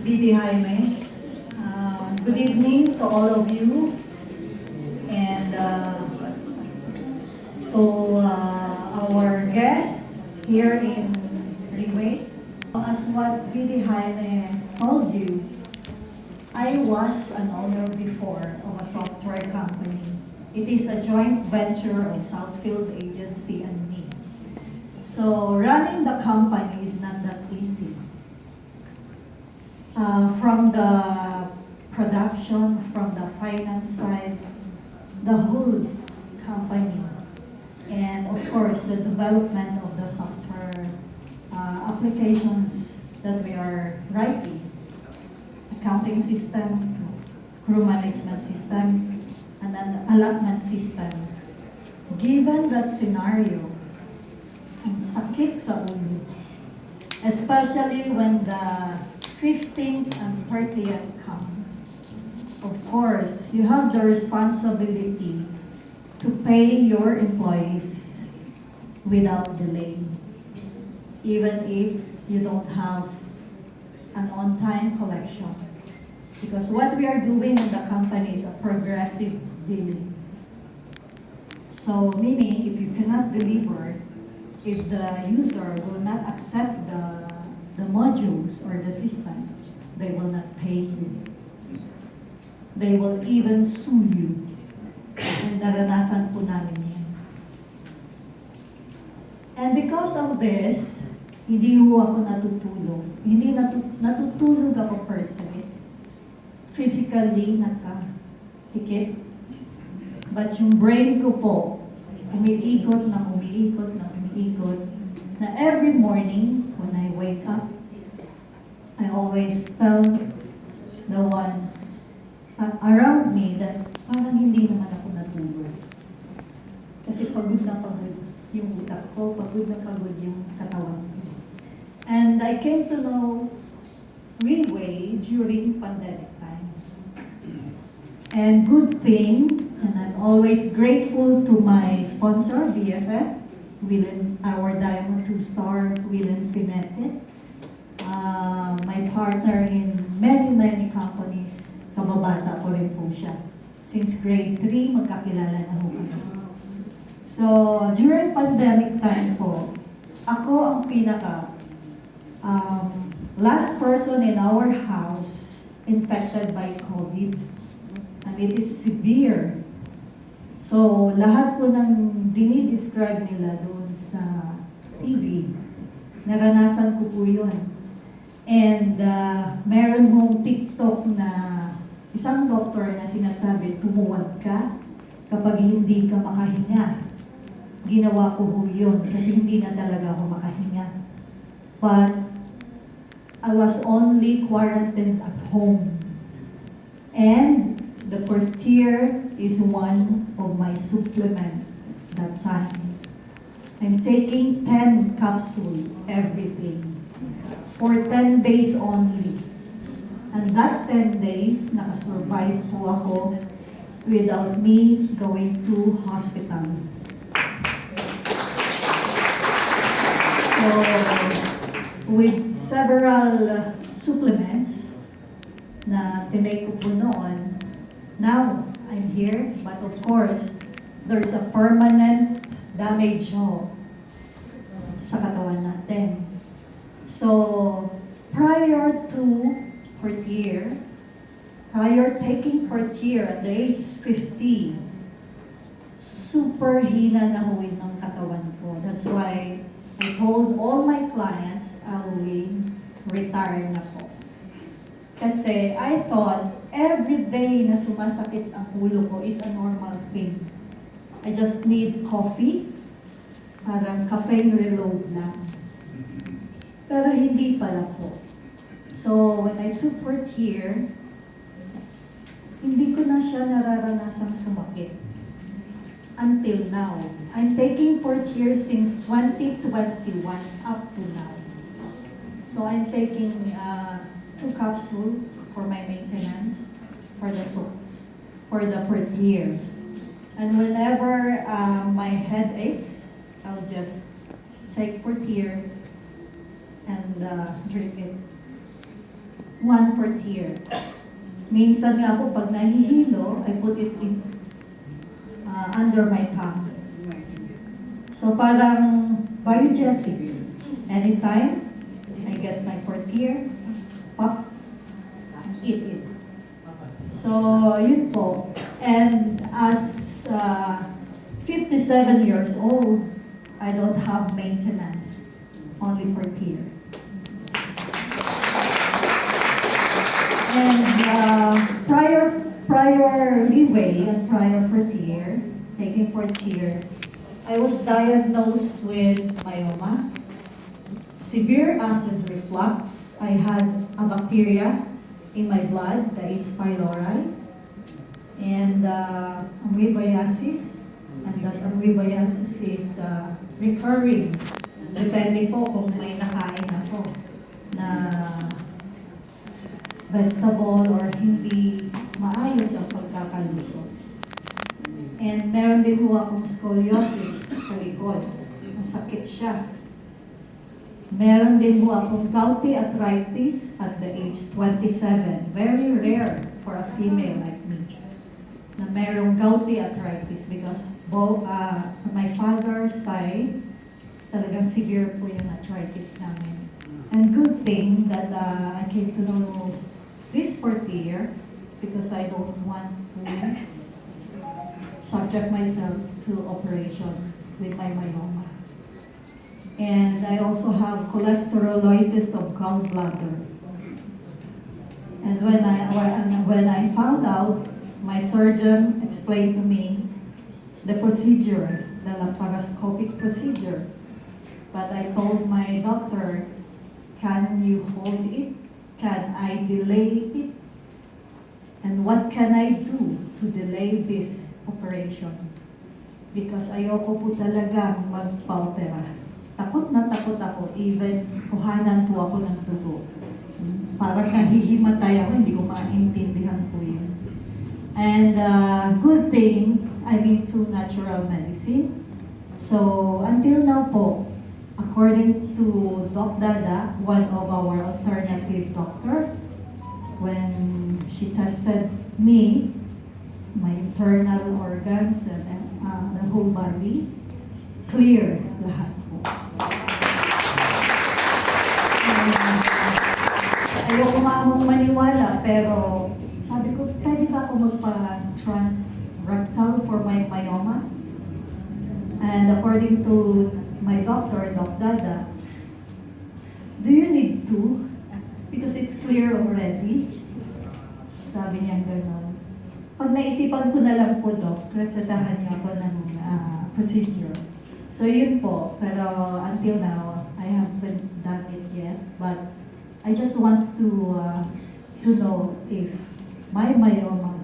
BD Jaime. Good evening to all of you and to our guest here in Ringway. As what BD Jaime told you, I was an owner before of a software company. It is a joint venture of Southfield Agency and me. So running the company is not that easy. From the production, from the finance side, the whole company, and of course the development of the software applications that we are writing, accounting system, crew management system, and then allotment system. Given that scenario, ang sakit sa ulo, especially when the 15th and 30th come. Of course, you have the responsibility to pay your employees without delay, even if you don't have an on-time collection. Because what we are doing in the company is a progressive billing. So, meaning if you cannot deliver, if the user will not accept the modules or the system, they will not pay you. They will even sue you. And naranasan po namin yan. And because of this, hindi ho ako natutulog. Hindi natutulog ako per se. Physically, nakahikit. But yung brain ko po, umiikot na umiikot na umiikot, na every morning when I wake up, I always tell the one around me that parang hindi naman ako natulog. Kasi pagod na pagod yung utak ko, pagod na pagod yung katawan ko. And I came to know Ringway during pandemic time. And good thing, and I'm always grateful to my sponsor, BFF, our Diamond 2-star, Willen Finete, my partner in many companies, kababata ko rin po siya. Since grade 3, magkakilala na ho kami. So, during pandemic time po, ako ang last person in our house infected by COVID. And it is severe. So, lahat po ng dinidescribe nila doon sa TV, naranasan ko po yun. And meron hong TikTok na isang doktor na sinasabi, tumuwad ka kapag hindi ka makahinga. Ginawa ko ho yun kasi hindi na talaga ako makahinga. But I was only quarantined at home. And the Portier is one of my supplement that time. I'm taking 10 capsules every day for 10 days only. And that 10 days, nakasurvive po ako without me going to hospital. So, with several supplements na tinake ko po noon, now I'm here, but of course, there's a permanent damage sa katawan natin. So, prior to Portier, prior taking Portier at the age 50, super hina na ho ng katawan ko. That's why I told all my clients I will retire na po. Kasi I thought every day na sumasakit ang ulo ko is a normal thing. I just need coffee, parang caffeine reload lang. Pero hindi pala po. So, when I took Portier, hindi ko na siya nararanasang sumakit. Until now. I'm taking Portier since 2021 up to now. So, I'm taking 2 capsules for my maintenance, for the Portier. And whenever my head aches, I'll just take Portier and drink it. one per tier. Minsan nga po, pag nahihilo, I put it in under my tongue. So parang biogesic. Anytime I get my portier, pop, and eat it. So yun po. And as 57 years old, I don't have maintenance, only portier. And prior leeway and prior portier, taking portier, I was diagnosed with myoma, severe acid reflux. I had a bacteria in my blood, the H. pylori, and amoebiasis. And that amoebiasis is recurring, depende po kung may nakain ako na vegetable or hindi maayos ang pagkakaluto. And meron din po akong scoliosis sa likod. Masakit siya. Meron din po akong gouty arthritis at the age 27. Very rare for a female like me na merong gouty arthritis because my father's side, talagang severe po yung arthritis namin. And good thing that I came to know this portier because I don't want to subject myself to operation with my myoma. And I also have cholesterolosis of gallbladder. And when I found out, my surgeon explained to me the procedure, the laparoscopic procedure. But I told my doctor, can you hold it? Can I delay it? And what can I do to delay this operation? Because ayoko po talagang magpa-opera. Takot na takot ako, even kuhanan po ako ng dugo. Parang nahihimatay ako, hindi ko maintindihan po yun. And good thing, I'm into natural medicine. So until now po, according to Doc Dada, one of our alternative doctor, when she tested me, my internal organs and the whole body, clear lahat po. Ayoko maamong maniwala, pero sabi ko, pwede ba ako magpa-transrectal for my myoma? And according to my doctor, Doc Dada, do you need to? Because it's clear already. Sabi niya gano'n. Pag naisipan ko na lang po, Doc, resetahan niya ako ng procedure. So yun po, pero until now, I haven't done it yet. But I just want to know if my myoma,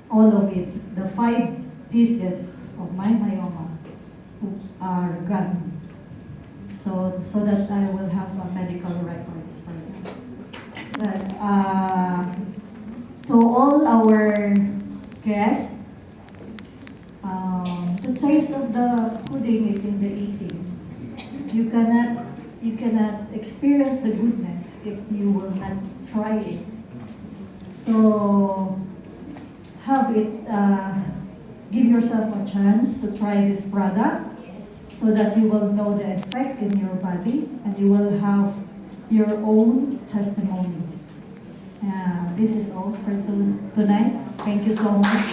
all of it, the 5 pieces of my myoma are gone. So that I will have medical records for that. But to all our guests, the taste of the pudding is in the eating. You cannot experience the goodness if you will not try it. So have it, give yourself a chance to try this product so that you will know the effect in your body and you will have your own testimony. This is all for tonight. Thank you so much.